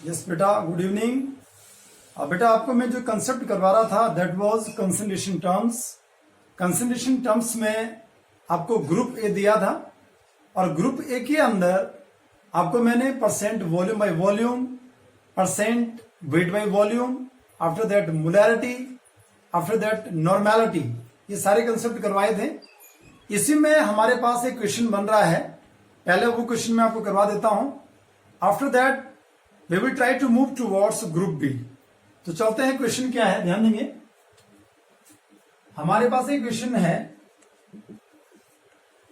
Yes बेटा, good evening. बेटा आपको मैं जो कंसेप्ट करवा रहा था that was concentration terms. Concentration terms में आपको ग्रुप ए दिया था और ग्रुप ए के अंदर आपको मैंने percent volume by volume, percent weight by volume, after that molarity, after that normality, ये सारे कंसेप्ट करवाए थे। इसी में हमारे पास एक क्वेश्चन बन रहा है, पहले वो क्वेश्चन मैं आपको करवा देता हूं। After that we will try to move towards group B. तो चलते हैं, क्वेश्चन क्या है ध्यान देंगे। हमारे पास एक क्वेश्चन है,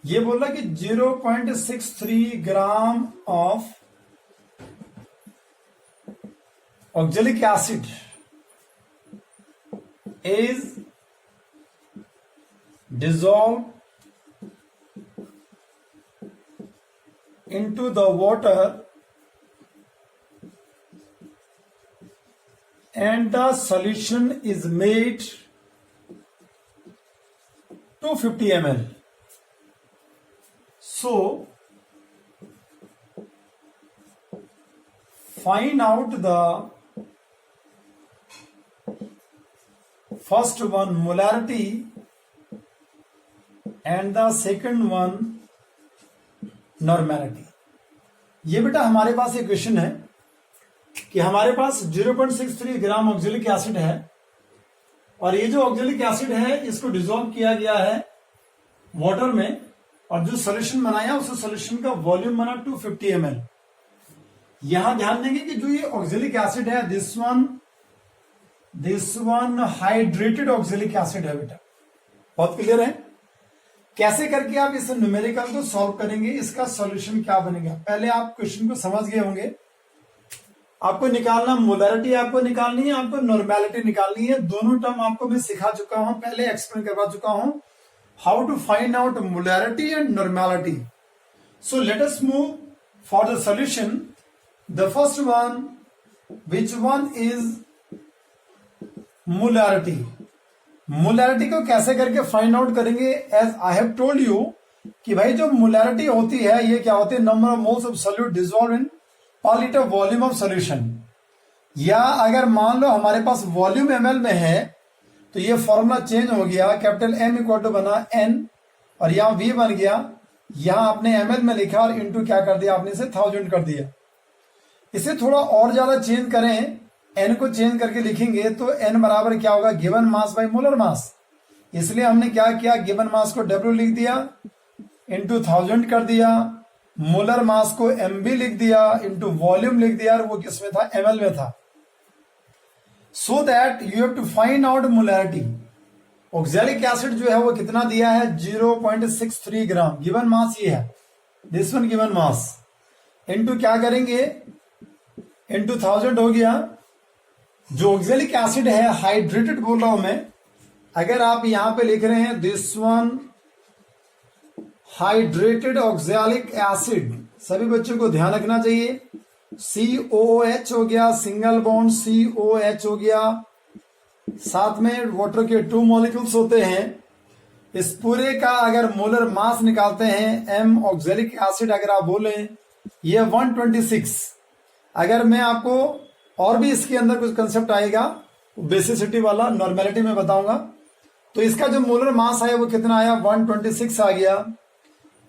ये बोल रहा कि 0.63 gram of oxalic acid is dissolved into the water and the solution is made 250 ml. So find out the first one molarity and the second one normality। ये बेटा हमारे पास एक क्वेश्चन है कि हमारे पास 0.63 ग्राम ऑक्जेलिक एसिड है और ये जो ऑक्जेलिक एसिड है इसको डिसॉल्व किया गया है वाटर में और जो सॉल्यूशन बनाया उस सॉल्यूशन का वॉल्यूम बना 250 ml। यहां ध्यान देंगे कि जो ये ऑक्जेलिक एसिड है this one hydrated oxalic acid है बेटा। बहुत क्लियर है? कैसे करके आप इस न्यूमेरिकल को सॉल्व करेंगे, इसका सॉल्यूशन क्या बनेगा, पहले आप क्वेश्चन को समझ गए होंगे। आपको निकालना मोलैरिटी, आपको निकालनी है, आपको नॉर्मेलिटी निकालनी है। दोनों टर्म आपको मैं सिखा चुका हूं, पहले एक्सप्लेन करवा चुका हूं, how to find out molarity and normality. So let us move for the solution. The first one, which one is molarity. Molarity को कैसे करके फाइंड आउट करेंगे, as I have told you कि भाई जो मोलैरिटी होती है ये क्या होती है, number of moles of solute dissolve in पर लीटर वॉल्यूम ऑफ सॉल्यूशन। या अगर मान लो हमारे पास वॉल्यूम एमएल में है तो ये फॉर्मूला चेंज हो गया, कैपिटल एम इक्वल टू बना एन और यहां वी बन गया, यहां आपने एमएल में लिखा और इनटू क्या कर दिया आपने, इसे 1000 कर दिया। इसे थोड़ा और ज्यादा चेंज करें, एन को चेंज करके लिखेंगे तो एन बराबर क्या होगा, given mass by molar mass. इसलिए हमने क्या किया, गिवन मास को डब्ल्यू लिख दिया, इंटू 1000 कर दिया, मोलर मास को एम बी लिख दिया, इंटू वॉल्यूम लिख दिया और वो किसमें था, एमएल में था। So that you have to find out molarity. Oxalic acid जो है वो कितना दिया है, 0.63 ग्राम। गिवन मास ये है, this one given mass, into क्या करेंगे, इंटू 1000 हो गया। जो ऑक्जेलिक एसिड है हाइड्रेटेड बोल रहा हूं मैं, अगर आप यहां पे लिख रहे हैं this one hydrated oxalic acid, सभी बच्चों को ध्यान रखना चाहिए, COOH हो गया, सिंगल बॉन्ड COH हो गया, साथ में वाटर के 2 मॉलिक्यूल्स होते हैं। इस पूरे का अगर मोलर मास निकालते हैं, M ऑक्जेलिक एसिड अगर आप बोले ये 126। अगर मैं आपको और भी इसके अंदर कुछ कंसेप्ट आएगा बेसिसिटी वाला, नॉर्मेलिटी में बताऊंगा, तो इसका जो मोलर मास आया वो कितना आया, 126 आ गया।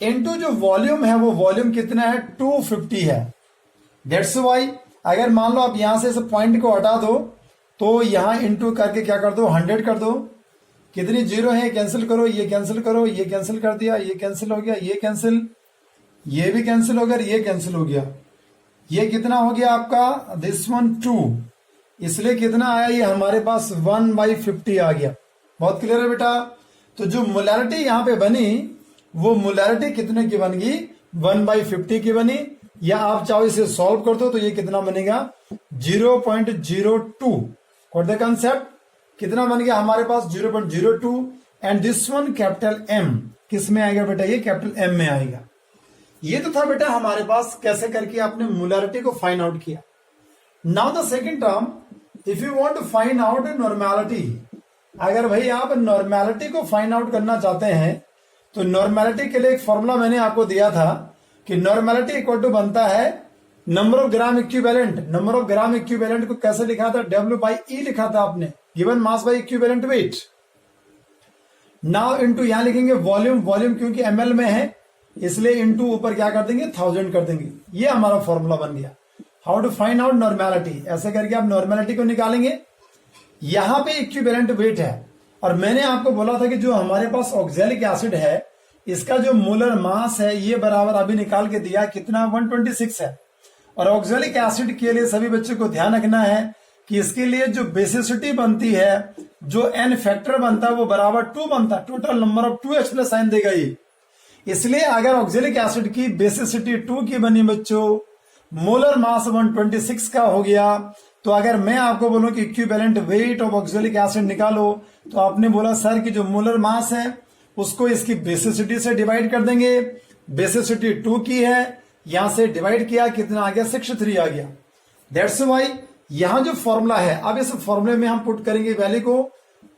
इनटू जो वॉल्यूम है वो वॉल्यूम कितना है, 250 है। दैट्स वाई अगर मान लो आप यहां से इस पॉइंट को हटा दो तो यहां इनटू करके क्या कर दो, 100 कर दो। कितनी जीरो है कैंसिल करो, ये कैंसिल करो, ये कैंसिल कर दिया, ये कैंसिल हो गया, ये कैंसिल, ये भी कैंसिल हो गया, ये कैंसिल हो गया। ये कितना हो गया आपका, दिस वन 2, इसलिए कितना आया, ये हमारे पास 1/50 आ गया। बहुत क्लियर है बेटा? तो जो मोलैरिटी यहां पे बनी वो मोलैरिटी कितने की बन गई, 1/50 की बनी। या आप चाहो इसे सॉल्व कर दो तो ये कितना बनेगा, 0.02। और द कंसेप्ट कितना बन गया हमारे पास, 0.02। And this one capital M किस में आएगा बेटा, ये कैपिटल एम में आएगा। ये तो था बेटा हमारे पास कैसे करके आपने मोलैरिटी को फाइंड आउट किया। Now the second term, if you want to find out normality, अगर भाई आप नॉर्मेलिटी को फाइंड आउट करना चाहते हैं तो नॉर्मेलिटी के लिए एक फॉर्मूला मैंने आपको दिया था कि नॉर्मेलिटी इक्वल टू बनता है number of gram equivalent, number of gram equivalent को कैसे लिखा था? W/E लिखा था आपने, given mass by equivalent weight. Now into यहां लिखेंगे वॉल्यूम, वॉल्यूम क्योंकि ml में है इसलिए इनटू ऊपर क्या कर देंगे 1000 कर देंगे। ये हमारा फॉर्मूला बन गया। How to find out normality, ऐसे करके आप नॉर्मेलिटी को निकालेंगे। यहां पे इक्विवेलेंट वेट है और मैंने आपको बोला था कि जो हमारे पास ऑक्जेलिक एसिड है इसका जो मोलर मास है ये बराबर अभी निकाल के दिया कितना 126 है। और ऑक्जेलिक एसिड के लिए सभी बच्चों को ध्यान रखना है कि इसके लिए जो बेसिसिटी बनती है, जो एन फैक्टर बनता है वो बराबर 2 बनता है, total number of 2H plus ion देगा ये। इसलिए अगर ऑक्जेलिक एसिड की बेसिसिटी 2 की बनी बच्चों, मोलर मास 126 का हो गया, तो अगर मैं आपको बोलूं कि equivalent weight of oxalic acid निकालो तो आपने बोला सर कि जो मोलर मास है उसको इसकी बेसिसिटी से डिवाइड कर देंगे। बेसिसिटी 2 की है, यहां से डिवाइड किया, कितना आ गया 63 आ गया। दैट्स वाई यहां जो फॉर्मूला है, अब इस फॉर्मूले में हम पुट करेंगे वैल्यू को,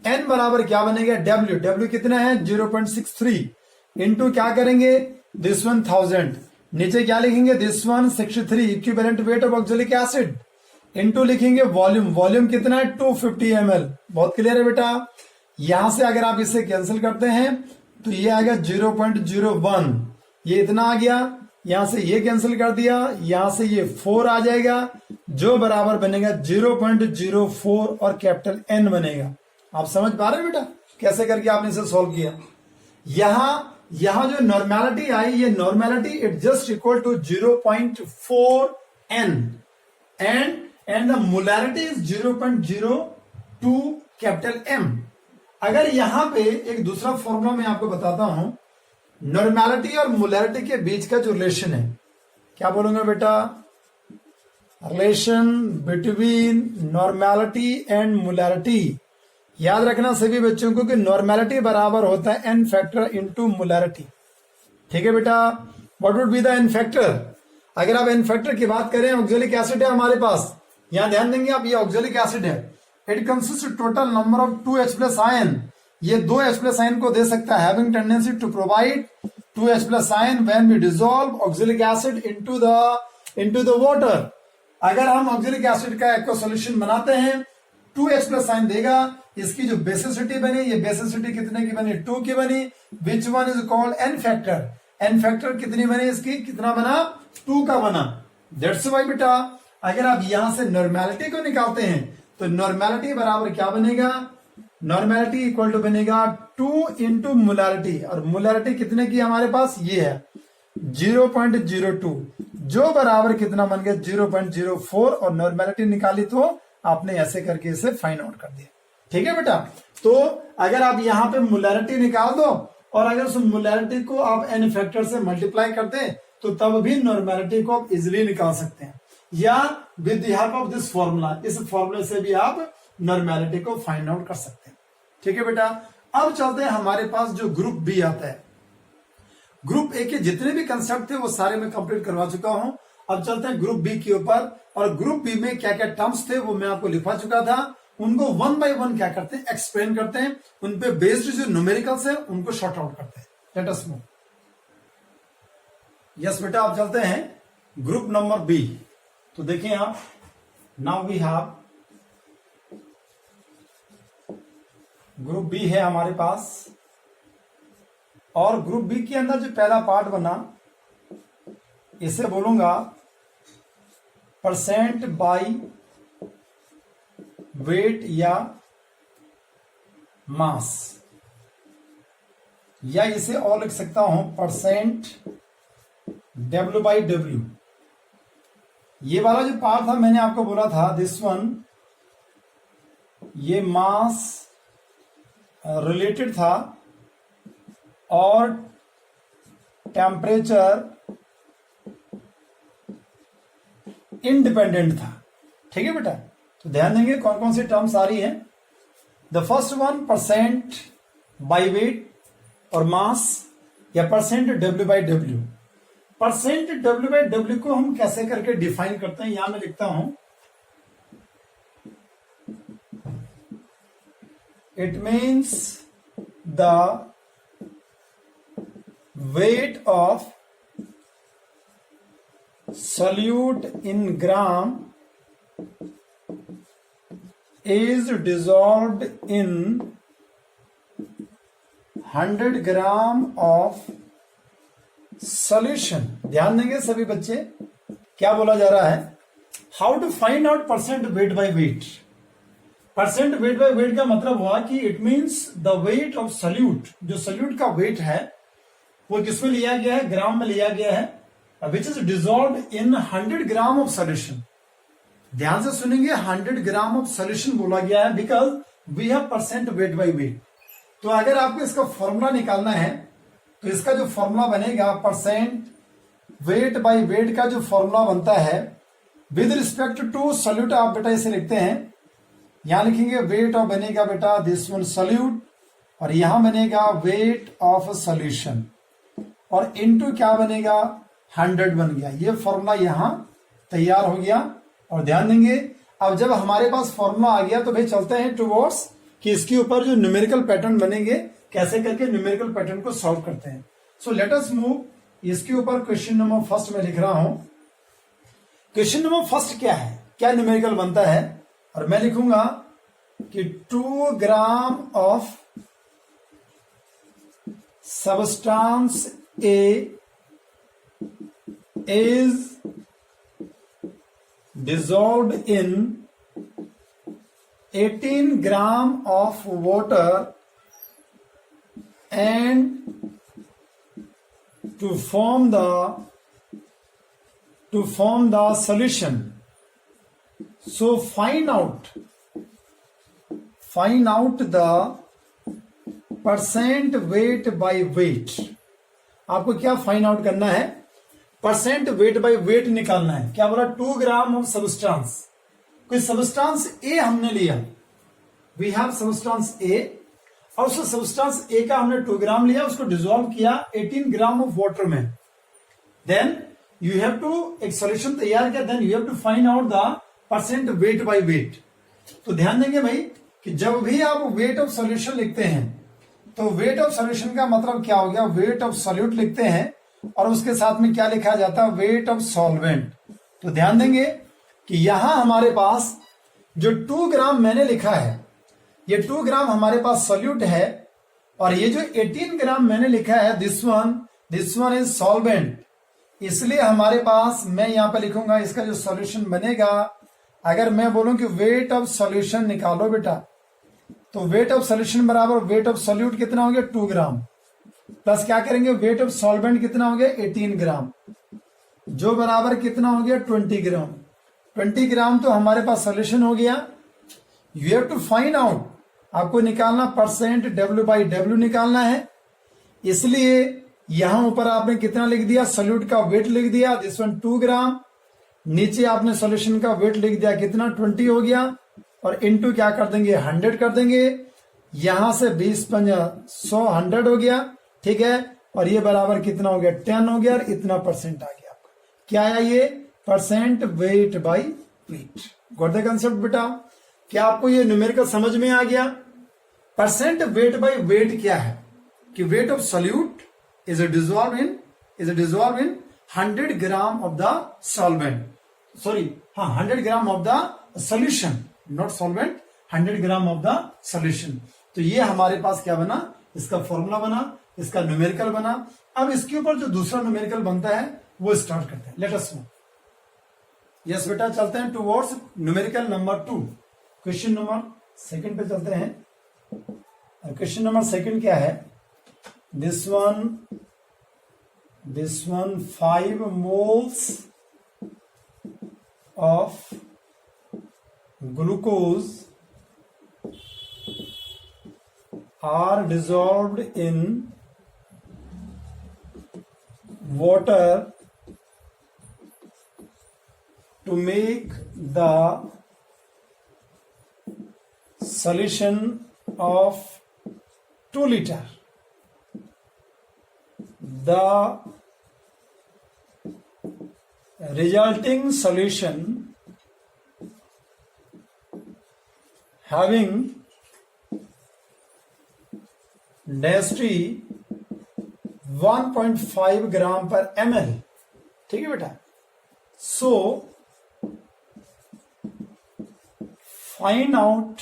n बराबर क्या बनेगा W, W कितना है 0.63 इंटू क्या करेंगे दिस 1000, नीचे क्या लिखेंगे this 163 equivalent weight of oxalic acid into लिखेंगे वॉल्यूम, वॉल्यूम कितना है 250 ml। बहुत क्लियर है बेटा। यहां से अगर आप इसे कैंसिल करते हैं तो ये आएगा 0.01, ये इतना आ गया, यहां से ये कैंसिल कर दिया, यहां से ये 4 आ जाएगा जो बराबर बनेगा 0.04 और कैपिटल N बनेगा। आप समझ पा रहे हैं बेटा कैसे करके आपने इसे सॉल्व किया। यहां जो नॉर्मेलिटी आई, ये normality it just equal to 0.4 N and the molarity is 0.02 capital M। अगर यहां पे एक दूसरा फॉर्मूला मैं आपको बताता हूं, नॉर्मेलिटी और मोलैरिटी के बीच का जो रिलेशन है, क्या बोलूंगा बेटा, relation between normality and molarity. याद रखना सभी बच्चों को कि नॉर्मेलिटी बराबर होता है n फैक्टर इंटू मोलैरिटी। ठीक है बेटा, what would be the n factor? अगर आप n फैक्टर की बात करें, ऑक्जेलिक एसिड है हमारे पास, यहां ध्यान देंगे आप, ये ऑक्जेलिक एसिड है, it consist total number of 2H plus ion, ये 2H प्लस आयन को दे सकता है, having tendency to provide 2H plus ion when we dissolve oxalic acid into the water. अगर हम ऑक्जेलिक एसिड का एक्वा सॉल्यूशन बनाते हैं 2H प्लस आयन देगा, इसकी जो बेसिसिटी बनी, ये बेसिसिटी कितने की बनी 2 की बनी, विच one is called n factor. n factor कितनी बनी इसकी, कितना बना 2 का बना। दैट्स व्हाई बेटा अगर आप यहां से नॉर्मेलिटी को निकालते हैं तो नॉर्मेलिटी बराबर क्या बनेगा, नॉर्मेलिटी इक्वल टू बनेगा 2 इंटू मोलैरिटी, और मोलैरिटी कितने की हमारे पास ये है 0.02, जो बराबर कितना बन गया 0.04, और नॉर्मेलिटी निकाली तो आपने ऐसे करके इसे फाइंड आउट कर दिया। ठीक है बेटा, तो अगर आप यहां पे मोलैरिटी निकाल दो और अगर उस मोलैरिटी को आप n फैक्टर से मल्टीप्लाई कर दें तो तब भी नॉर्मेलिटी को आप इजिली निकाल सकते हैं, या with the help of this formula, इस फॉर्मूले से भी आप नॉर्मेलिटी को फाइंड आउट कर सकते हैं। ठीक है बेटा, अब चलते हैं हमारे पास जो ग्रुप बी आता है। ग्रुप ए के जितने भी कंसेप्ट थे वो सारे मैं कंप्लीट करवा चुका हूं। अब चलते हैं ग्रुप बी के ऊपर, और ग्रुप बी में क्या क्या टर्म्स थे वो मैं आपको लिखवा चुका था, उनको 1 बाय 1 क्या करते हैं एक्सप्लेन करते हैं, उन पे बेस्ड जो न्यूमेरिकल्स है उनको शॉर्ट आउट करते हैं। Late us move. यस बेटा, अब चलते हैं ग्रुप नंबर बी। तो देखिए आप, now we have group B है हमारे पास, और ग्रुप बी के अंदर जो पहला पार्ट बना इसे बोलूंगा परसेंट बाय वेट या मास, या इसे और लिख सकता हूं परसेंट W/W। ये वाला जो पार्ट था मैंने आपको बोला था दिस वन, ये मास रिलेटेड था और टेम्परेचर इंडिपेंडेंट था। ठीक है बेटा, तो ध्यान देंगे कौन कौन सी टर्म्स आ रही है। The first one percent by weight और मास, या परसेंट W/W। परसेंट W/W को हम कैसे करके डिफाइन करते हैं, यहां मैं लिखता हूं, it means the weight of solute in gram is dissolved in 100 gram of solution. ध्यान देंगे सभी बच्चे, क्या बोला जा रहा है, how to find out percent weight by weight. Percent weight by weight का मतलब हुआ कि it means the weight of solute, जो सॉल्यूट का वेट है वो किसमें लिया गया है, ग्राम में लिया गया है, which is dissolve in 100 gram of solution. ध्यान से सुनेंगे, 100 ग्राम ऑफ सॉल्यूशन बोला गया है because we have percent weight by weight. तो अगर आपको इसका फॉर्मूला निकालना है तो इसका जो फॉर्मूला बनेगा, परसेंट वेट बाय वेट का जो फॉर्मूला बनता है विद रिस्पेक्ट टू सॉल्यूट, आप बेटा इसे लिखते हैं, यहां लिखेंगे वेट ऑफ बनेगा बेटा दिस वन सॉल्यूट, और यहां बनेगा वेट ऑफ सॉल्यूशन, और इनटू क्या बनेगा 100 बन गया। ये फॉर्मूला यहां तैयार हो गया। और ध्यान देंगे, अब जब हमारे पास फॉर्मूला आ गया तो भाई चलते हैं टुवर्ड्स कि इसके ऊपर जो न्यूमेरिकल पैटर्न बनेंगे, कैसे करके न्यूमेरिकल पैटर्न को सॉल्व करते हैं। सो लेट अस मूव। इसके ऊपर क्वेश्चन नंबर फर्स्ट में लिख रहा हूं। क्वेश्चन नंबर फर्स्ट क्या है, क्या न्यूमेरिकल बनता है, और मैं लिखूंगा कि 2 gram of substance A is dissolved in 18 gram of water and to form the solution. So find out the percent weight by weight. आपको क्या फाइंड आउट करना है, परसेंट वेट बाय वेट निकालना है। क्या बोला, 2 ग्राम ऑफ सबस्टांस, कोई substance ए हमने लिया, वी हैव सबस्टांस ए, और उस सबस्टांस ए का हमने 2 ग्राम लिया, उसको डिसॉल्व किया 18 ग्राम ऑफ वाटर में। देन यू हैव टू, एक सॉल्यूशन तैयार किया, then you have to find out the percent weight by weight. तो ध्यान देंगे भाई कि जब भी आप वेट ऑफ सॉल्यूशन लिखते हैं तो वेट ऑफ सॉल्यूशन का मतलब क्या हो गया, वेट ऑफ सॉल्यूट लिखते हैं और उसके साथ में क्या लिखा जाता है, वेट ऑफ सॉल्वेंट। तो ध्यान देंगे कि यहां हमारे पास जो 2 ग्राम मैंने लिखा है, ये 2 ग्राम हमारे पास सॉल्यूट है, और ये जो 18 ग्राम मैंने लिखा है दिस वन इज सॉल्वेंट। इसलिए हमारे पास, मैं यहां पे लिखूंगा इसका जो सॉल्यूशन बनेगा, अगर मैं बोलूं कि वेट ऑफ सॉल्यूशन निकालो बेटा, तो वेट ऑफ सॉल्यूशन बराबर वेट ऑफ सॉल्यूट कितना हो गया 2 ग्राम, प्लस क्या करेंगे वेट ऑफ सॉल्वेंट कितना हो गया 18 ग्राम, जो बराबर कितना हो गया 20 ग्राम। 20 ग्राम तो हमारे पास सॉल्यूशन हो गया। You have to find out, आपको निकालना परसेंट डब्ल्यू बाई डब्ल्यू निकालना है। इसलिए यहां ऊपर आपने कितना लिख दिया, सॉल्यूट का वेट लिख दिया दिस वन 2 ग्राम, नीचे आपने सॉल्यूशन का वेट लिख दिया कितना 20 हो गया, और इनटू क्या कर देंगे 100 कर देंगे, यहां से 20 पंजा 100 100 हो गया, ठीक है, और ये बराबर कितना हो गया 10 हो गया, और इतना परसेंट आ गया आपका। क्या आया ये, percent weight by wait. Got the concept बेटा, क्या आपको ये न्यूमेरिकल समझ में आ गया। परसेंट वेट बाय वेट क्या है कि wait of solute is dissolve in 100 gram of the solvent, sorry हाँ 100 gram of the solution, not solvent, 100 gram of the solution. तो ये हमारे पास क्या बना, इसका फॉर्मूला बना, इसका न्यूमेरिकल बना। अब इसके ऊपर जो दूसरा न्यूमेरिकल बनता है वो स्टार्ट करते हैं। Let us know. यस बेटा, चलते हैं towards numerical number 2। Question number second पे चलते हैं। क्वेश्चन नंबर सेकंड क्या है, this one 5 moles of glucose are dissolved in water to make the solution of 2 liter. The resulting solution having density 1.5 ग्राम पर ml, ठीक है बेटा, so find out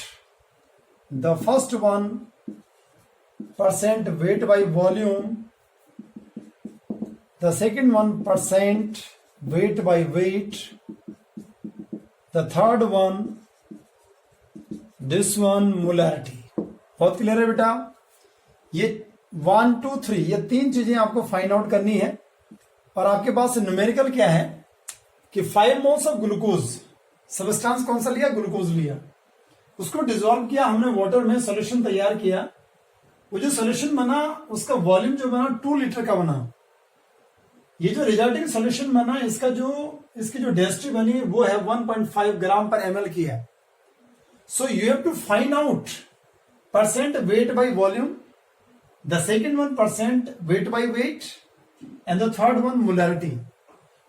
the first one percent weight by volume, the second one percent weight by weight, the third one this one molarity। बहुत clear है बेटा? ये 1 2 3 ये 3 चीजें आपको फाइंड आउट करनी है। और आपके पास न्यूमेरिकल क्या है कि 5 मोल्स ऑफ ग्लूकोज, सबस्टांस कौन सा लिया? ग्लूकोज लिया, उसको डिसॉल्व किया हमने वाटर में, सोल्यूशन तैयार किया। वो जो सोल्यूशन बना उसका वॉल्यूम जो बना 2 लीटर का बना। ये जो रिजल्टिंग सोल्यूशन बना इसकी जो डेंसिटी बनी वो है 1.5 ग्राम पर ml की है। So you have to find out percent weight by volume, the second one percent weight by weight and the third one molarity.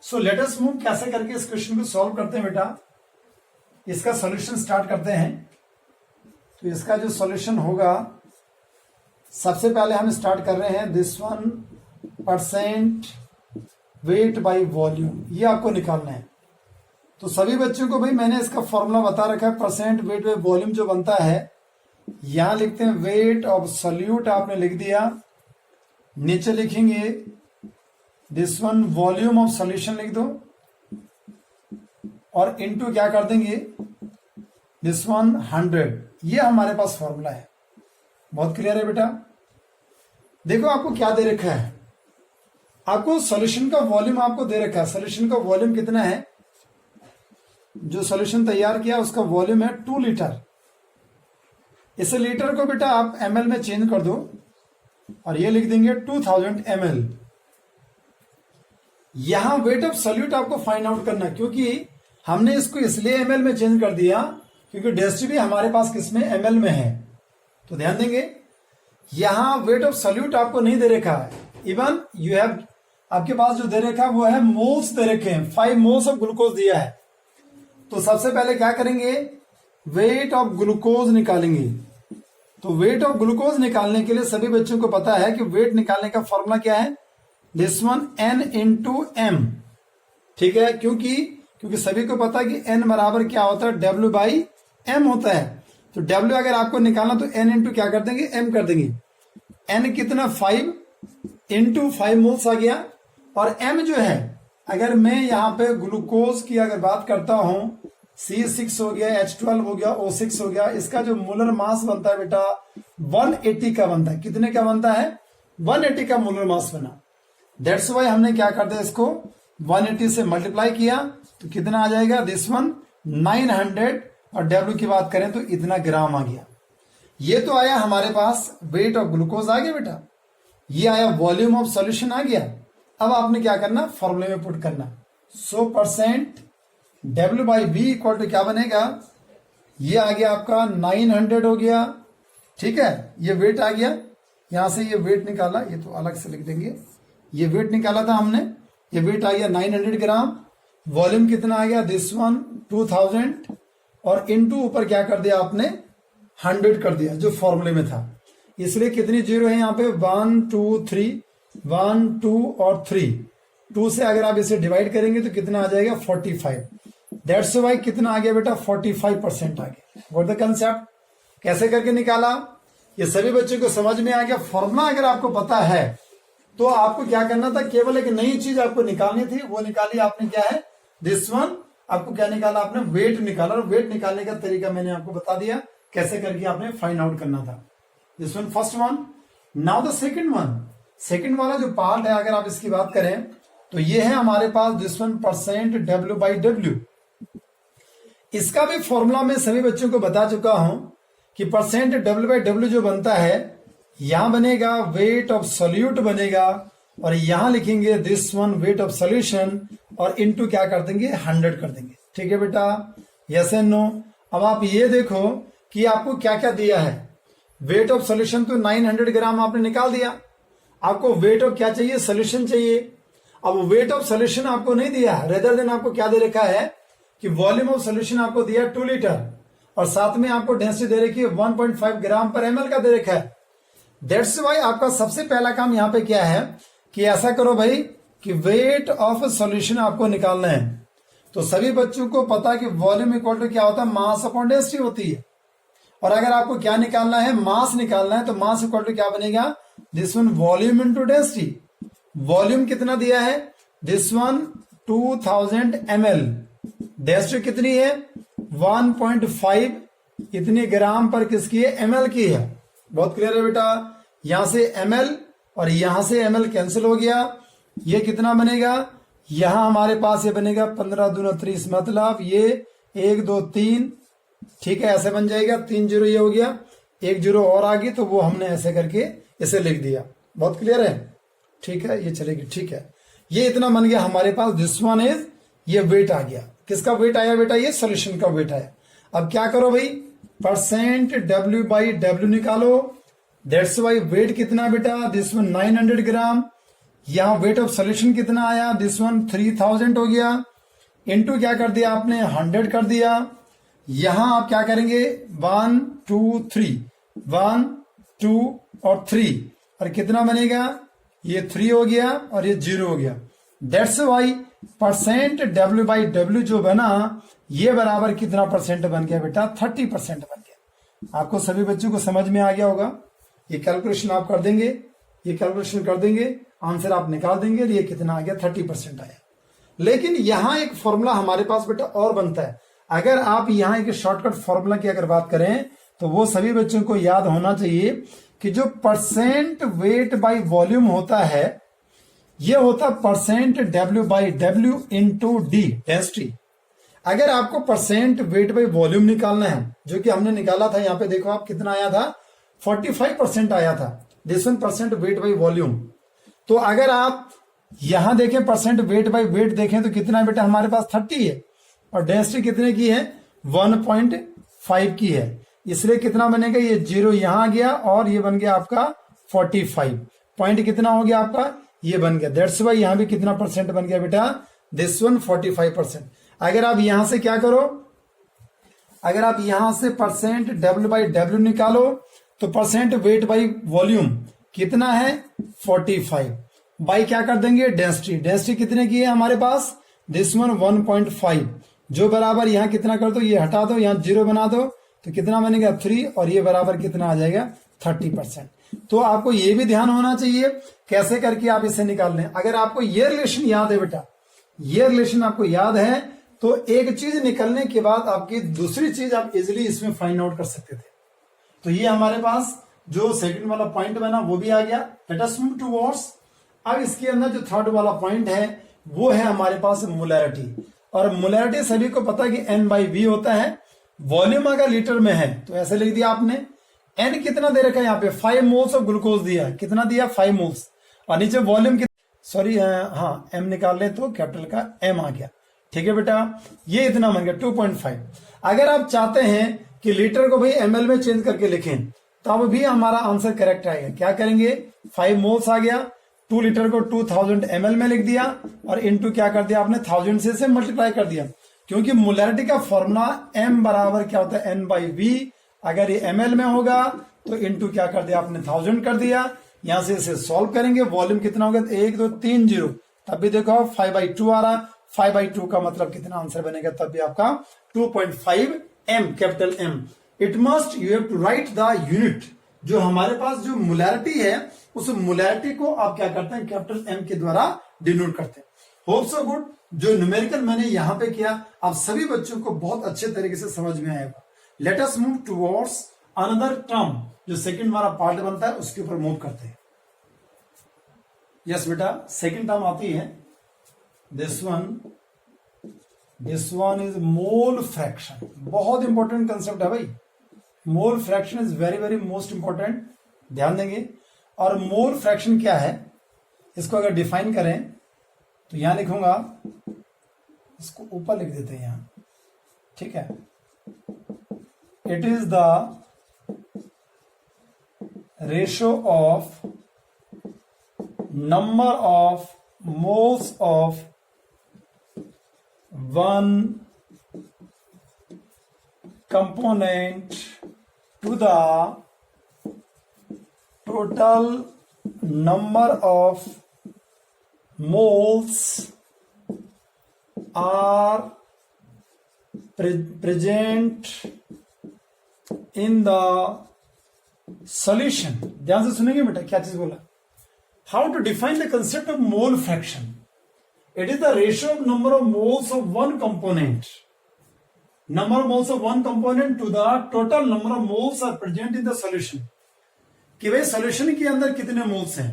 So let us move, कैसे करके इस क्वेश्चन को सॉल्व करते हैं बेटा। इसका सॉल्यूशन स्टार्ट करते हैं। तो इसका जो सॉल्यूशन होगा, सबसे पहले हम स्टार्ट कर रहे हैं this one percent weight by volume, ये आपको निकालना है। तो सभी बच्चों को भाई मैंने इसका फॉर्मूला बता रखा है। परसेंट वेट बाई वॉल्यूम जो बनता है, यहां लिखते हैं वेट ऑफ सॉल्यूट, आपने लिख दिया। नीचे लिखेंगे this one volume of solution लिख दो, और इनटू क्या कर देंगे दिस वन 100। ये हमारे पास फॉर्मूला है। बहुत क्लियर है बेटा? देखो आपको क्या दे रखा है, आपको सॉल्यूशन का वॉल्यूम आपको दे रखा है। सॉल्यूशन का वॉल्यूम कितना है? जो सॉल्यूशन तैयार किया उसका वॉल्यूम है 2 लीटर। इस लीटर को बेटा आप ml में चेंज कर दो, और ये लिख देंगे 2000 ml। यहां वेट ऑफ सॉल्यूट आपको फाइंड आउट करना है, क्योंकि हमने इसको इसलिए ml में चेंज कर दिया क्योंकि डेंसिटी भी हमारे पास किसमें? ml में है। तो ध्यान देंगे, यहां वेट ऑफ सॉल्यूट आपको नहीं दे रखा है। इवन यू हैव, आपके पास जो दे रखा है वो है मोल्स दे रखे हैं। 5 मोल्स ऑफ ग्लूकोज दिया है। तो सबसे पहले क्या करेंगे? वेट ऑफ ग्लूकोज निकालेंगे। तो वेट ऑफ ग्लूकोज निकालने के लिए सभी बच्चों को पता है कि वेट निकालने का फॉर्मूला क्या है? This one N into M। ठीक है, क्योंकि सभी को पता है कि N बराबर क्या होता है? W बाई M होता है। तो W अगर आपको निकालना तो N इंटू क्या कर देंगे? M कर देंगे। N कितना? 5 इंटू 5 मोल्स आ गया। और M जो है, अगर मैं यहां पे ग्लूकोज की अगर बात करता हूं, C6 हो गया, H12 हो गया, O6 हो गया, इसका जो मोलर मास बनता है बेटा 180 का बनता है। कितने का बनता है? 180 का मोलर मास बना। दैट्स वाई हमने क्या कर दिया, इसको 180 से मल्टीप्लाई किया तो कितना आ जाएगा? This one 900। और W की बात करें तो इतना ग्राम आ गया। ये तो आया हमारे पास वेट ऑफ ग्लूकोज आ गया बेटा, ये आया वॉल्यूम ऑफ सॉल्यूशन आ गया। अब आपने क्या करना? फॉर्मूले में पुट करना। So percent W by V equal to क्या बनेगा? ये आ गया आपका 900 हो गया। ठीक है, ये वेट आ गया। यहां से ये वेट निकाला, ये तो अलग से लिख देंगे। ये वेट निकाला था हमने, ये वेट आ गया 900 ग्राम। वॉल्यूम कितना आ गया? This one 2000। और इनटू ऊपर क्या कर दिया आपने? 100 कर दिया, जो फॉर्मूले में था। इसलिए कितनी जीरो है यहाँ पे? 1 2 3, 1 2 और 3। 2 से अगर आप इसे डिवाइड करेंगे तो कितना आ जाएगा? 45। दैट्स वाई कितना आ गया बेटा? 45% आ गया। What the concept? कैसे करके निकाला? ये सभी बच्चों को समझ में आ गया। फॉर्मूला अगर आपको पता है तो आपको क्या करना था? केवल एक नई चीज आपको निकालनी थी, वो निकाली आपने। क्या है? This one. आपको क्या निकाला? आपने वेट निकाला। और वेट निकालने का तरीका मैंने आपको बता दिया, कैसे करके आपने फाइंड आउट करना था। This one first one. Now the second one. Second वाला जो पार्ट है, अगर आप इसकी बात करें तो ये है हमारे पास this one percent W by W। इसका भी फॉर्मूला मैं सभी बच्चों को बता चुका हूं कि परसेंट W बाई W जो बनता है, यहां बनेगा वेट ऑफ सोल्यूट बनेगा, और यहां लिखेंगे this one weight of solution, और इनटू क्या कर देंगे? 100 कर देंगे। ठीक है बेटा? Yes and no? अब आप ये देखो कि आपको क्या क्या दिया है। वेट ऑफ सोल्यूशन तो 900 ग्राम आपने निकाल दिया। आपको वेट ऑफ क्या चाहिए? सोल्यूशन चाहिए। अब वेट ऑफ सोल्यूशन आपको नहीं दिया, रेदर देन आपको क्या दे रखा है कि वॉल्यूम ऑफ सोल्यूशन आपको दिया 2 लीटर, और साथ में आपको डेंसिटी दे रखी है 1.5 ग्राम पर ml का दे रखा है। दैट्स वाई आपका सबसे पहला काम यहां पे क्या है कि ऐसा करो भाई कि वेट ऑफ सोल्यूशन आपको निकालना है। तो सभी बच्चों को पता कि वॉल्यूम इक्वल टू क्या होता है, मास अपॉन डेंसिटी होती है। और अगर आपको क्या निकालना है, मास निकालना है, तो मास इक्वल टू क्या बनेगा, this one volume into density. Volume कितना दिया है, दिस वन 2000 ml, डेंसिटी कितनी है 1.5 इतनी ग्राम पर किसकी है, ml की है। बहुत क्लियर है बेटा, यहां से ml और यहां से ml कैंसिल हो गया, ये कितना बनेगा, यहां हमारे पास ये बनेगा 15 दूना 30, मतलब ये 1 2 3, ठीक है, ऐसे बन जाएगा, 3 जीरो ये हो गया, 1 जीरो और आ गई, तो वो हमने ऐसे करके इसे लिख दिया। बहुत क्लियर है, ठीक है, ये चलेगी, ठीक है, ये इतना बन गया हमारे पास। दिस वन इज, ये वेट आ गया, किसका वेट आया बेटा, ये सोल्यूशन का वेट आया। अब क्या करो भाई, परसेंट W बाई W निकालो, दैट्स वाई वेट कितना बेटा, दिस वन 900 ग्राम, यहां वेट ऑफ सोल्यूशन कितना आया, दिस वन 3000 हो गया, इनटू क्या कर दिया आपने 100 कर दिया। यहां आप क्या करेंगे 1 2 3, 1 2 और 3, और कितना बनेगा, ये 3 हो गया और ये 0 हो गया। That's why percent W by W जो बना, ये बराबर कितना परसेंट बन गया बेटा, 30% बन गया। आपको सभी बच्चों को समझ में आ गया होगा। ये कैलकुलेशन आप कर देंगे, ये कैलकुलेशन कर देंगे, आंसर आप निकाल देंगे, ये कितना आ गया, 30% आया। लेकिन यहां एक फॉर्मूला हमारे पास बेटा और बनता है। अगर आप यहां एक शॉर्टकट फॉर्मूला की अगर बात करें, तो वो सभी बच्चों को याद होना चाहिए कि जो परसेंट वेट बाई वॉल्यूम होता है, ये होता percent W by W into D, density. अगर आपको परसेंट वेट बाई वॉल्यूम निकालना है, जो कि हमने निकाला था, यहां पे देखो आप कितना आया था, 45% आया था, this one percent weight by volume. तो अगर आप यहां देखें परसेंट वेट बाई वेट देखें, तो कितना बेटा हमारे पास 30 है, और डेंसिटी कितने की है 1.5 की है, इसलिए कितना बनेगा, ये 0 यहां आ गया और ये बन गया आपका 45 पॉइंट, कितना हो गया आपका, ये बन गया। दैट्स वाई यहां भी कितना परसेंट बन गया बेटा, दिस वन 45%। अगर आप यहां से क्या करो, अगर आप यहां से परसेंट W बाई W निकालो, तो परसेंट वेट बाई वॉल्यूम कितना है 45, बाई क्या कर देंगे डेंसिटी, डेंसिटी कितने की है हमारे पास, दिस वन 1.5, जो बराबर यहां कितना कर दो, ये हटा दो, यहां 0 बना दो, तो कितना बनेगा 3, और ये बराबर कितना आ जाएगा 30%। तो आपको ये भी ध्यान होना चाहिए कैसे करके आप इसे निकाल लें। अगर आपको ये रिलेशन याद है बेटा, ये रिलेशन आपको याद है, तो एक चीज निकलने के बाद आपकी दूसरी चीज आप इजिली इसमें फाइंड आउट कर सकते थे। तो ये हमारे पास जो सेकंड वाला पॉइंट बना वो भी आ गया। लेट अस मूव टुवर्ड्स, अब इसके अंदर जो थर्ड वाला पॉइंट है वो है हमारे पास मोलैरिटी। और मोलैरिटी सभी को पता है कि N बाई V होता है। वॉल्यूम अगर लीटर में है तो ऐसे लिख दिया आपने, N कितना दे रखा है यहाँ पे 5 मोल्स ऑफ ग्लूकोज दिया है, कितना दिया 5 मोल्स, और नीचे वॉल्यूम सॉरी हाँ M निकाल ले तो कैपिटल का M आ गया, ठीक है बेटा, ये इतना बन गया 2.5। अगर आप चाहते हैं कि लीटर को भाई ml में चेंज करके लिखें, तब भी हमारा आंसर करेक्ट आएगा। क्या करेंगे 5 मोल्स आ गया, 2 लीटर को 2000 ml में लिख दिया, और इनटू क्या कर दिया आपने 1000 से मल्टीप्लाई कर दिया, क्योंकि मोलैरिटी का फॉर्मूला M बराबर क्या होता है N बाई V। अगर ये ml में होगा तो इनटू क्या कर दिया आपने 1000 कर दिया। यहां से इसे सॉल्व करेंगे, वॉल्यूम कितना होगा 1 2 3 0, तब भी देखो 5/2 आ रहा, 5/2 का मतलब कितना आंसर बनेगा, तब भी आपका 2.5 M, capital M। It must you have to write the unit. जो हमारे पास जो मोलैरिटी है, उस मोलैरिटी को आप क्या करते हैं कैपिटल M के द्वारा डिनोट करते हैं। होप सो गुड, जो न्यूमेरिकल मैंने यहां पे किया आप सभी बच्चों को बहुत अच्छे तरीके से समझ में आएगा। Late us move towards another term, जो सेकंड वाला पार्ट बनता है उसके ऊपर मूव करते हैं। यस बेटा, सेकंड टर्म आती है this one is mole fraction. बहुत इंपॉर्टेंट कंसेप्ट है भाई, mole fraction is very very most important, ध्यान देंगे। और मोल फ्रैक्शन क्या है, इसको अगर डिफाइन करें तो यहां लिखूंगा, इसको ऊपर लिख देते हैं यहां, ठीक है। It is the ratio of number of moles of one component to the total number of moles are present in the solution. ध्यान से सुनेंगे बेटा क्या चीज बोला। How to define the concept of mole fraction. It is the ratio of number of moles of one component, number of moles of one component to the total number of moles are present in the solution। कि भाई solution के अंदर कितने moles हैं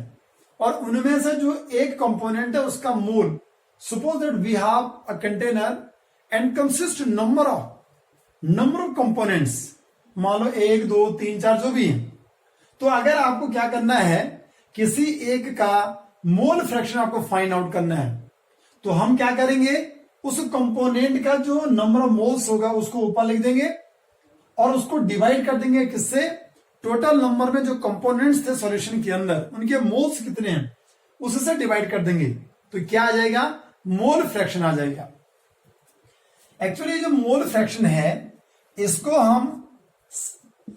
और उनमें से जो एक कंपोनेंट है उसका मोल। Suppose that we have a container and consist number of components, मान लो 1 2 3 4 जो भी है। तो अगर आपको क्या करना है, किसी एक का मोल फ्रैक्शन आपको फाइंड आउट करना है, तो हम क्या करेंगे, उस कंपोनेंट का जो नंबर ऑफ मोल्स होगा उसको ऊपर लिख देंगे और उसको डिवाइड कर देंगे किससे, टोटल नंबर में जो कंपोनेंट्स थे सॉल्यूशन के अंदर उनके मोल्स कितने हैं उससे डिवाइड कर देंगे। तो क्या आ जाएगा, मोल फ्रैक्शन आ जाएगा। एक्चुअली जो मोल फ्रैक्शन है इसको हम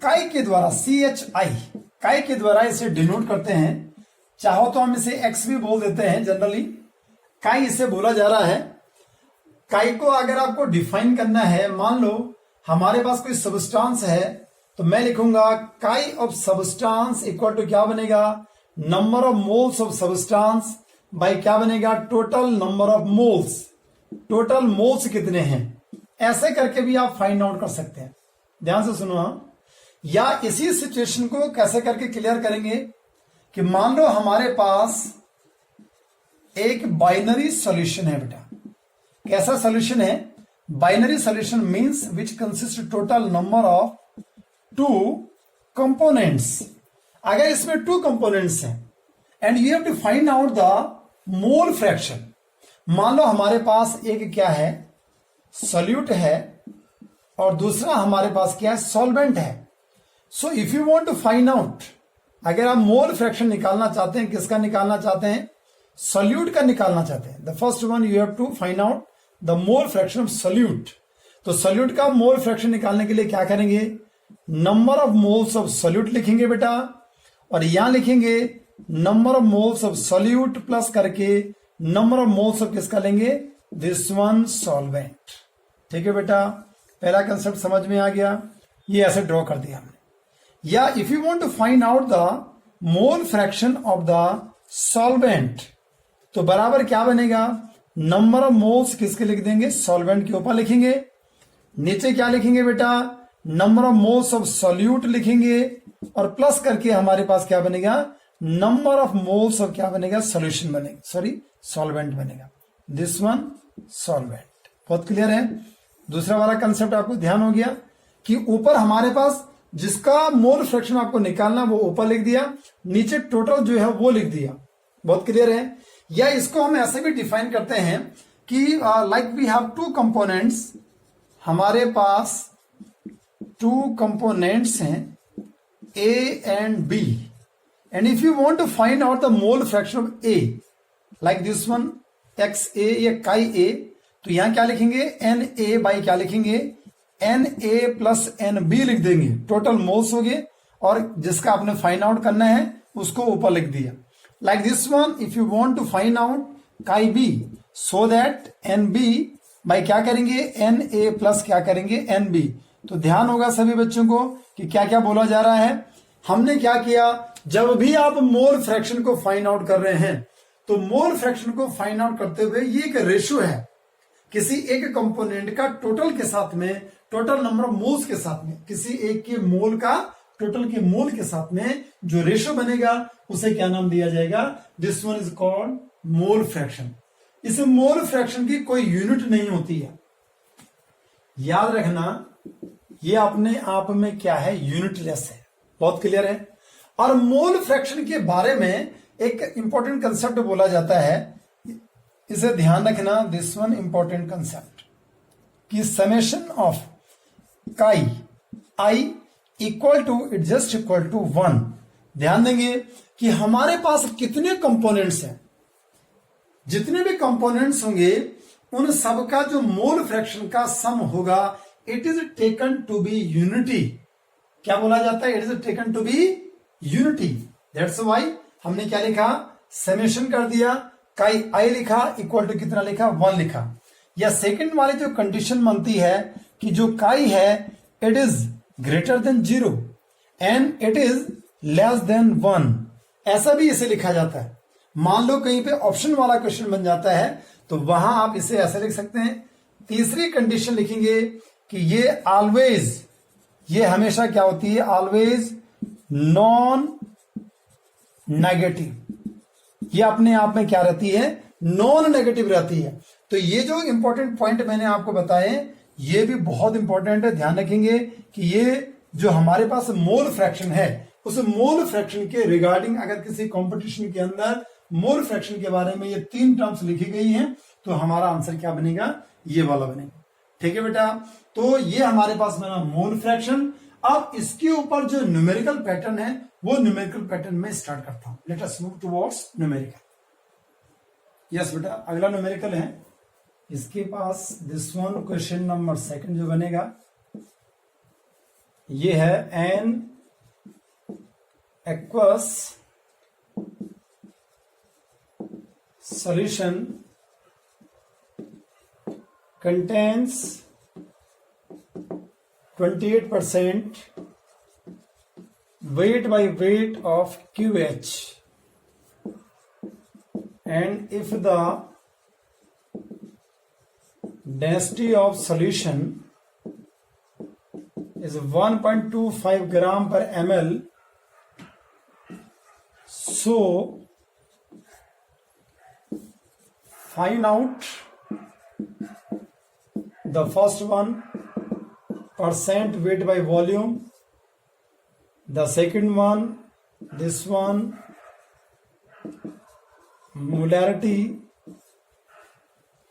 काई के द्वारा, CHI काई के द्वारा इसे डिनोट करते हैं। चाहो तो हम इसे एक्स भी बोल देते हैं, जनरली काई इसे बोला जा रहा है। काई को अगर आपको डिफाइन करना है, मान लो हमारे पास कोई सबस्टांस है तो मैं लिखूंगा काई ऑफ सबस्टांस इक्वल टू क्या बनेगा, number of moles of substance by क्या बनेगा, total number of moles. Total moles कितने हैं ऐसे करके भी आप फाइंड आउट कर सकते हैं। ध्यान से सुनो। या इसी सिचुएशन को कैसे करके क्लियर करेंगे कि मान लो हमारे पास एक बाइनरी सॉल्यूशन है बेटा। कैसा सॉल्यूशन है, binary solution means which consist total number of 2 components. अगर इसमें 2 कंपोनेंट्स हैं and you have to find out the mole fraction. मान लो हमारे पास एक क्या है, सॉल्यूट है और दूसरा हमारे पास क्या है, सॉल्वेंट है। So if you want to find out, अगर आप मोल फ्रैक्शन निकालना चाहते हैं, किसका निकालना चाहते हैं, सॉल्यूट का निकालना चाहते हैं, the first one you have to find out the mole fraction of solute. तो सॉल्यूट का मोल फ्रैक्शन निकालने के लिए क्या करेंगे, number of moles of solute लिखेंगे बेटा और यहां लिखेंगे number of moles of solute plus करके नंबर ऑफ मोल्स ऑफ किसका लेंगे, दिस वन सॉल्वेंट। ठीक है बेटा, पहला कंसेप्ट समझ में आ गया। ये ऐसे ड्रॉ कर दिया हमने। या if you want to find out the mole fraction of the solvent, तो बराबर क्या बनेगा, नंबर ऑफ मोल्स किसके लिख देंगे, सॉल्वेंट के ऊपर लिखेंगे। नीचे क्या लिखेंगे बेटा, number of moles of solute लिखेंगे और प्लस करके हमारे पास क्या बनेगा, नंबर ऑफ मोल्स ऑफ क्या बनेगा, सॉल्यूशन बनेगा, सॉरी सॉल्वेंट बनेगा, दिस वन सॉल्वेंट। बहुत क्लियर है। दूसरा वाला कंसेप्ट आपको ध्यान हो गया कि ऊपर हमारे पास जिसका मोल फ्रैक्शन आपको निकालना वो ऊपर लिख दिया, नीचे टोटल जो है वो लिख दिया। बहुत क्लियर है। या इसको हम ऐसे भी डिफाइन करते हैं कि लाइक वी हैव 2 कंपोनेंट्स, हमारे पास 2 कंपोनेंट्स हैं A and B, and if you want to find out the mole fraction of A, like this one XA या काई A, तो यहां क्या लिखेंगे, NA बाई क्या लिखेंगे, NA प्लस NB लिख देंगे, टोटल मोल्स हो गए और जिसका आपने फाइंड आउट करना है उसको ऊपर लिख दिया। Like this one if you want to find out chi B, so that NB by क्या करेंगे, NA प्लस क्या करेंगे, NB। तो ध्यान होगा सभी बच्चों को कि क्या क्या बोला जा रहा है। हमने क्या किया, जब भी आप मोल फ्रैक्शन को फाइंड आउट कर रहे हैं तो मोल फ्रैक्शन को फाइंड आउट करते हुए ये एक रेशियो है किसी एक कंपोनेंट का टोटल के साथ में, टोटल नंबर ऑफ मोल्स के साथ में, किसी एक के मोल का टोटल के मोल के साथ में जो रेशियो बनेगा उसे क्या नाम दिया जाएगा, this one is called mole fraction. इस मोल फ्रैक्शन की कोई यूनिट नहीं होती है, याद रखना, ये अपने आप में क्या है, यूनिटलेस है। बहुत क्लियर है। और मोल फ्रैक्शन के बारे में एक इंपॉर्टेंट कंसेप्ट बोला जाता है, इसे ध्यान रखना, दिस वन इंपॉर्टेंट कंसेप्ट, कि summation of chi i equal to it just equal to 1। ध्यान देंगे कि हमारे पास कितने कंपोनेंट्स हैं, जितने भी कंपोनेंट्स होंगे उन सबका जो मोल फ्रैक्शन का सम होगा, it is taken to be unity. क्या बोला जाता है, it is taken to be unity. That's why हमने क्या लिखा, समेशन कर दिया, काई आई लिखा इक्वल टू कितना लिखा, 1 लिखा। या सेकंड वाली जो कंडीशन बनती है कि जो काई है it is greater than 0 and it is less than 1, ऐसा भी इसे लिखा जाता है। मान लो कहीं पे ऑप्शन वाला क्वेश्चन बन जाता है तो वहां आप इसे ऐसे लिख सकते हैं। तीसरी कंडीशन लिखेंगे कि ये ऑलवेज, ये हमेशा क्या होती है, ऑलवेज नॉन नेगेटिव, ये अपने आप में क्या रहती है, नॉन नेगेटिव रहती है। तो ये जो इंपॉर्टेंट पॉइंट मैंने आपको बताए ये भी बहुत इंपॉर्टेंट है, ध्यान रखेंगे कि ये जो हमारे पास मोल फ्रैक्शन है उस मोल फ्रैक्शन के रिगार्डिंग अगर किसी कंपटीशन के अंदर मोल फ्रैक्शन के बारे में ये 3 टर्म्स लिखी गई हैं तो हमारा आंसर क्या बनेगा, ये वाला बनेगा। ठीक है बेटा, तो ये हमारे पास बना मोल फ्रैक्शन। अब इसके ऊपर जो न्यूमेरिकल पैटर्न है वो न्यूमेरिकल पैटर्न में स्टार्ट करता हूं। Late us move towards numerical. Yes बेटा, अगला न्यूमेरिकल है इसके पास दिस वन, क्वेश्चन नंबर 2 जो बनेगा ये है an aqueous solution contains 28% weight by weight of QH, and if the density of solution is 1.25 gram per ml, so find out the first one percent weight by volume, the second one this one molarity,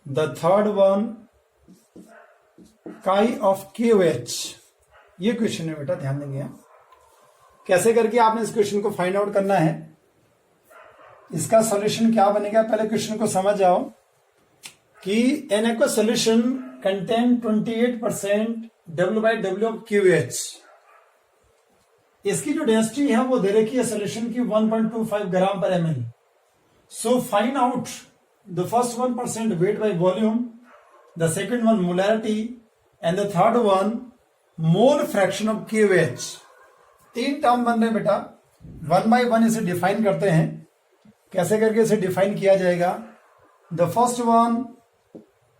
the third one chi of KOH। ये question है बेटा, ध्यान देंगे कैसे करके आपने इस question को फाइंड आउट करना है। इसका सॉल्यूशन क्या बनेगा, पहले क्वेश्चन को समझ जाओ कि an aqueous solution contain 28% W/W of QH। इसकी जो डेंसिटी है वो दे रखी है सॉल्यूशन की 1.25 ग्राम पर ml। So find out the first 1% weight by volume, the second one molarity and the third one mole fraction of QH। 3 term बन रहे हैं बेटा, 1 बाय 1 इसे डिफाइन करते हैं। कैसे करके इसे डिफाइन किया जाएगा, द फर्स्ट वन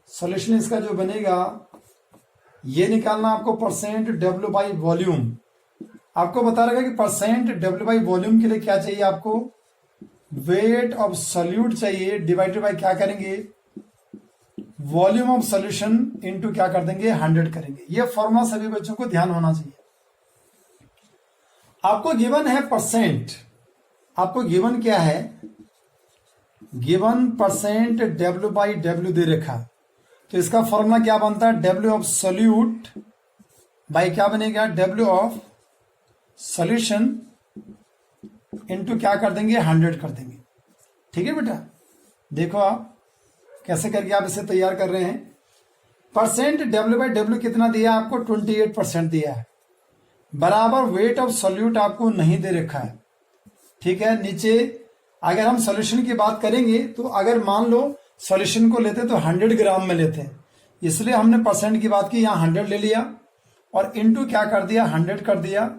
सॉल्यूशन इसका जो बनेगा ये निकालना आपको परसेंट W बाई वॉल्यूम। आपको बता रहा है कि परसेंट W बाई वॉल्यूम के लिए क्या चाहिए, आपको वेट ऑफ सॉल्यूट चाहिए, डिवाइडेड बाय क्या करेंगे, वॉल्यूम ऑफ सॉल्यूशन इनटू क्या कर देंगे, 100 करेंगे। ये फॉर्मूला सभी बच्चों को ध्यान होना चाहिए। आपको गिवन है परसेंट, आपको गिवन क्या है, given percent W by W दे रखा, तो इसका फॉर्मूला क्या बनता है, W ऑफ सॉल्यूट बाई क्या बनेगा, W ऑफ सॉल्यूशन इनटू क्या कर देंगे, 100 कर देंगे। ठीक है बेटा, देखो आप कैसे करके आप इसे तैयार कर रहे हैं। परसेंट W बाई W कितना दिया आपको, 28% दिया है, बराबर वेट ऑफ सॉल्यूट आपको नहीं दे रखा है। ठीक है, नीचे अगर हम सॉल्यूशन की बात करेंगे तो अगर मान लो सॉल्यूशन को लेते तो 100 ग्राम में लेते हैं, इसलिए हमने परसेंट की बात की, यहाँ 100 ले लिया और इनटू क्या कर दिया, 100 कर दिया।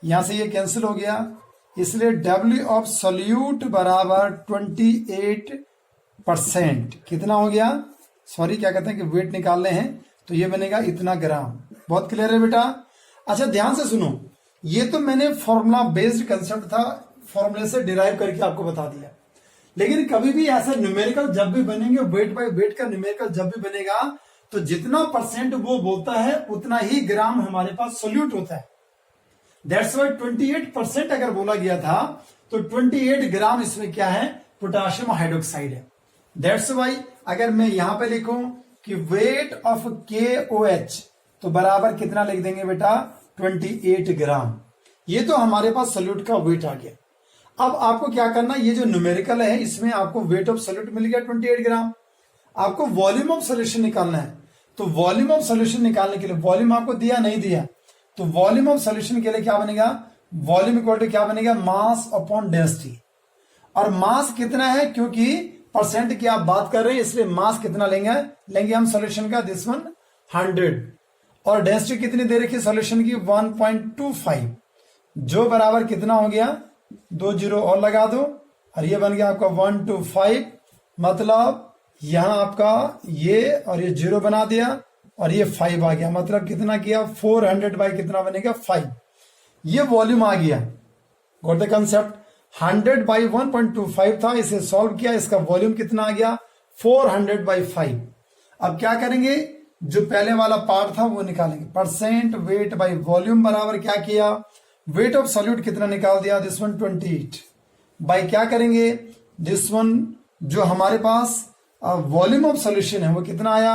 यहां से ये कैंसिल हो गया, इसलिए W ऑफ सॉल्यूट बराबर 28%। कितना हो गया, सॉरी क्या कहते हैं कि वेट निकालने हैं तो ये बनेगा इतना ग्राम। बहुत क्लियर है बेटा। अच्छा ध्यान से सुनो, ये तो मैंने फॉर्मूला बेस्ड कंसेप्ट था, फॉर्मूले से डिराइव करके आपको बता दिया, लेकिन कभी भी ऐसा न्यूमेरिकल जब भी बनेंगे, वेट बाय वेट का न्यूमेरिकल जब भी बनेगा तो जितना परसेंट वो बोलता है उतना ही ग्राम हमारे पास सोल्यूट होता है। दैट्स वाई 28% अगर बोला गया था तो 28 ग्राम इसमें क्या है, पोटाशियम हाइड्रोक्साइड है। दैट्स वाई अगर मैं यहां पे लिखूं कि वेट ऑफ KOH तो बराबर कितना लिख देंगे बेटा, 28 ग्राम। ये तो हमारे पास सोल्यूट का वेट आ गया। अब आपको क्या करना, ये जो न्यूमेरिकल है इसमें आपको वेट ऑफ सोल्यूट मिल गया 28 ग्राम। आपको वॉल्यूम ऑफ सोल्यूशन निकालना है, तो वॉल्यूम ऑफ सोल्यूशन निकालने के लिए, वॉल्यूम आपको दिया नहीं दिया, तो वॉल्यूम ऑफ सोल्यूशन के लिए क्या बनेगा, वॉल्यूम इक्वल टू क्या बनेगा, मास अपॉन डेंसिटी। और मास कितना है, क्योंकि परसेंट की आप बात कर रहे हैं इसलिए मास कितना लेंगे हम सोल्यूशन का, दिस वन 100। और डेंसिटी कितनी दे रखी है सॉल्यूशन की 1.25, जो बराबर कितना हो गया, 2 जीरो और लगा दो और ये बन गया आपका 125, मतलब यहां आपका ये और ये 0 बना दिया और ये 5 आ गया, मतलब कितना किया 400 बाई कितना बनेगा 5, ये वॉल्यूम आ गया। Got the concept. 100 बाई 1.25 था, इसे सॉल्व किया, इसका वॉल्यूम कितना आ गया 400 बाई 5। अब क्या करेंगे, जो पहले वाला पार्ट था वो निकालेंगे, परसेंट वेट बाई वॉल्यूम बराबर क्या किया, वेट ऑफ सॉल्यूट कितना निकाल दिया, दिस वन 28 बाई क्या करेंगे, दिस वन जो हमारे पास वॉल्यूम ऑफ सॉल्यूशन है वो कितना आया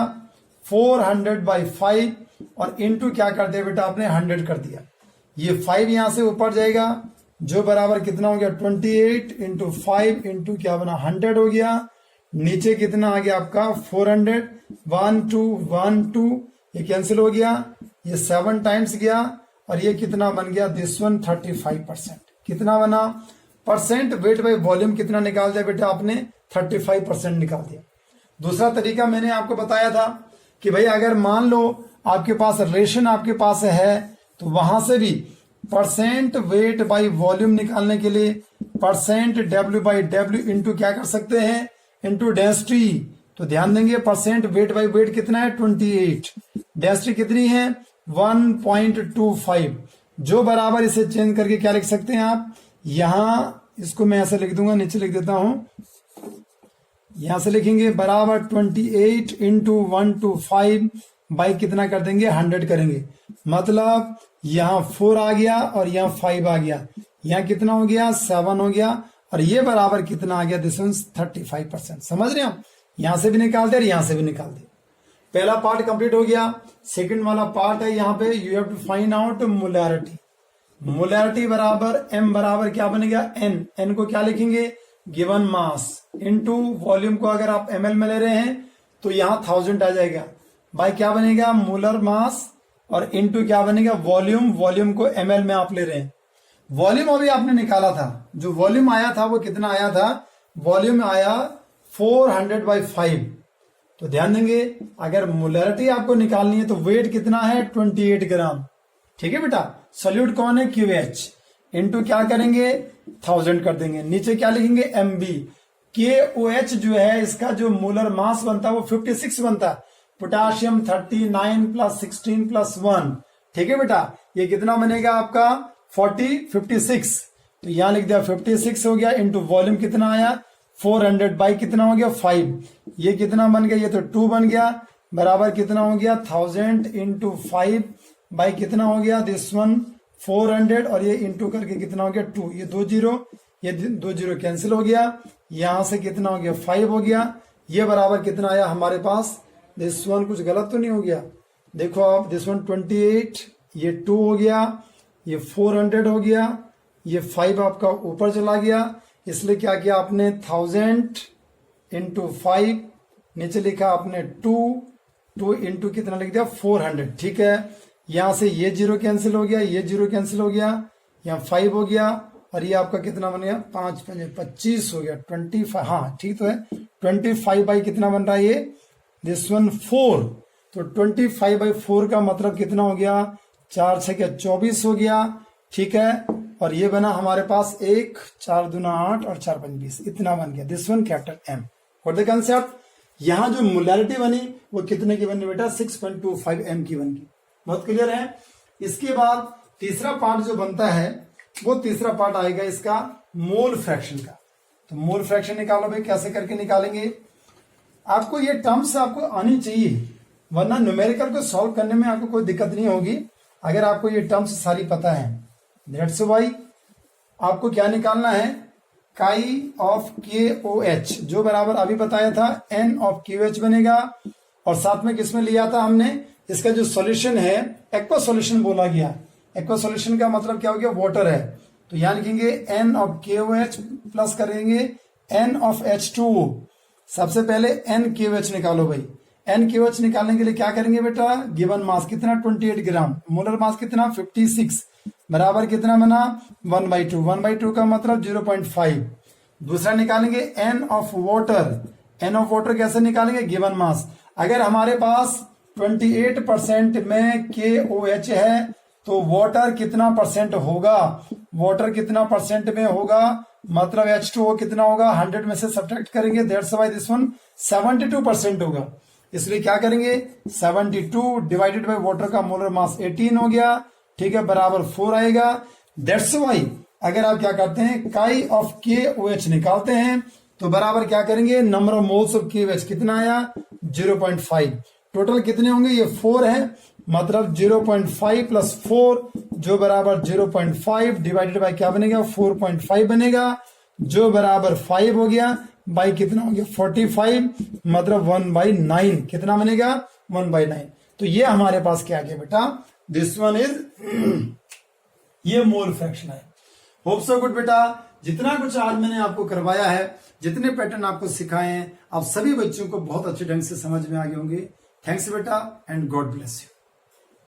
400 बाई 5 और इनटू क्या कर दिया बेटा आपने 100 कर दिया, ये 5 यहां से ऊपर जाएगा जो बराबर कितना हो गया 28 इंटू 5 इंटू क्या बना 100 हो गया, नीचे कितना आ गया आपका 400, 1 2 1 2 ये कैंसिल हो गया, ये 7 टाइम्स गया और ये कितना बन गया दिस वन 35%, कितना बना परसेंट वेट बाई वॉल्यूम कितना निकाल दिया बेटा आपने 35% निकाल दिया। दूसरा तरीका मैंने आपको बताया था कि भाई अगर मान लो आपके पास रेशन आपके पास है तो वहां से भी परसेंट वेट बाई वॉल्यूम निकालने के लिए percent W by W into क्या कर सकते हैं इंटू डेंसिटी, तो ध्यान देंगे परसेंट वेट बाई वेट कितना है 28, डेंसिटी कितनी है 1.25, जो बराबर इसे चेंज करके क्या लिख सकते हैं आप, यहां इसको मैं ऐसे लिख दूंगा, नीचे लिख देता हूं, यहां से लिखेंगे बराबर 28 इंटू 125 बाई कितना कर देंगे 100 करेंगे, मतलब यहां 4 आ गया और यहां 5 आ गया, यहां कितना हो गया 7 हो गया और ये बराबर कितना आ गया दिस वन 35%। समझ रहे हैं आप, यहां से भी निकाल दे और यहां से भी निकाल दे। पहला पार्ट कंप्लीट हो गया, सेकंड वाला पार्ट है यहाँ पे you have to find out molarity. Molarity बराबर एम बराबर क्या बनेगा एन, एन को क्या लिखेंगे गिवन मास इनटू वॉल्यूम को अगर आप एमएल में ले रहे हैं तो यहाँ 1000 आ जाएगा, बाय क्या बनेगा मोलर मास और इनटू क्या बनेगा वॉल्यूम, वॉल्यूम को एमएल में आप ले रहे हैं। वॉल्यूम अभी आपने निकाला था, जो वॉल्यूम आया था वो कितना आया था, वॉल्यूम आया 400 बाई 5। तो ध्यान देंगे अगर मोलैरिटी आपको निकालनी है तो वेट कितना है 28 ग्राम, ठीक है बेटा। सोल्यूट कौन है QH, इनटू क्या करेंगे 1000 कर देंगे, नीचे क्या लिखेंगे MB। KOH जो है इसका जो मोलर मास बनता है वो 56 बनता है, पोटाशियम 39 प्लस 16 प्लस 1, ठीक है बेटा। ये कितना बनेगा आपका 56, तो यहां लिख दिया 56 हो गया इंटू वॉल्यूम कितना आया 400 बाई कितना हो गया 5, ये कितना बन गया ये तो 2 बन गया, बराबर कितना हो गया 1000 इंटू 5 बाई कितना हो गया दिस वन 400 और ये इंटू करके कितना हो गया 2, ये 2 जीरो, ये 2 जीरो कैंसिल हो गया, यहां से कितना हो गया 5 हो गया, ये बराबर कितना आया हमारे पास दिस वन, कुछ गलत तो नहीं हो गया, देखो आप दिस वन 28, ये 2 हो गया, ये 400 हो गया, ये 5 आपका ऊपर चला गया, इसलिए क्या किया आपने 1000 इंटू 5, नीचे लिखा आपने 2 इंटू कितना लिख दिया 400, ठीक है। यहां से ये जीरो कैंसिल हो गया, ये जीरो कैंसिल हो गया, यहाँ 5 हो गया और ये आपका कितना बन गया 5 5 25 हो गया 25, हाँ ठीक तो है 25 बाई कितना बन रहा है ये दिस वन 4, तो 25 बाई 4 का मतलब कितना हो गया 4 6 क्या 24 हो गया, ठीक है। और ये बना हमारे पास 1 4 दूना 8 और 4 5 20, इतना बन गया दिस वन कैपिटल M। और द कंसेप्ट यहां जो मोलैरिटी बनी वो कितने की बनी बेटा 6.25 M की बनी, बहुत क्लियर है। इसके बाद तीसरा पार्ट जो बनता है वो तीसरा पार्ट आएगा इसका मोल फ्रैक्शन का। तो मोल फ्रैक्शन निकालो भाई, कैसे करके निकालेंगे, आपको ये टर्म्स आपको आनी चाहिए वरना न्यूमेरिकल को सॉल्व करने में आपको कोई दिक्कत नहीं होगी अगर आपको ये टर्म्स सारी पता है। दैट्स व्हाई आपको क्या निकालना है काई ऑफ KOH जो बराबर अभी बताया था N ऑफ QH बनेगा, और साथ में किसमें लिया था हमने इसका जो सॉल्यूशन है एक्वा सॉल्यूशन बोला गया, एक्वा सॉल्यूशन का मतलब क्या हो गया वाटर है, तो यहां लिखेंगे N ऑफ KOH प्लस करेंगे N ऑफ H2O। सबसे पहले NQH निकालो भाई, NQH निकालने के लिए क्या करेंगे बेटा गिवन मास कितना 28 ग्राम, मोलर मास कितना 56, बराबर कितना बना 1/2, 1/2 का मतलब 0.5। दूसरा निकालेंगे N of water, N of water कैसे निकालेंगे गिवन मास, अगर हमारे पास 28% में KOH है, तो वाटर कितना परसेंट होगा? वाटर कितना परसेंट में होगा? मतलब H2O कितना होगा? 100 में से सब्ट्रैक्ट करेंगे, दैट्स व्हाई दिस वन 72% होगा। इसलिए क्या करेंगे, 72 डिवाइडेड बाय वाटर का मोलर मास 18 हो गया, ठीक है, बराबर 4 आएगा। दैट्स व्हाई अगर आप क्या करते हैं, काई ऑफ KOH निकालते हैं तो बराबर क्या करेंगे, number of moles of KOH कितना आया, 0.5। टोटल कितने होंगे, ये 4 है, मतलब 0.5 प्लस 4 जो बराबर 0.5 डिवाइडेड बाय क्या बनेगा, 4.5 बनेगा, जो बराबर 5 हो गया, बाई कितना हो गया 45, मतलब 1/9 कितना बनेगा, 1/9। तो ये हमारे पास क्या आ गया बेटा, दिस वन इज ये मोल फ्रैक्शन है। होप सो गुड बेटा, जितना कुछ आज मैंने आपको करवाया है, जितने पैटर्न आपको सिखाए हैं, आप सभी बच्चों को बहुत अच्छे ढंग से समझ में आ गए होंगे। थैंक्स बेटा एंड गॉड ब्लेस यू।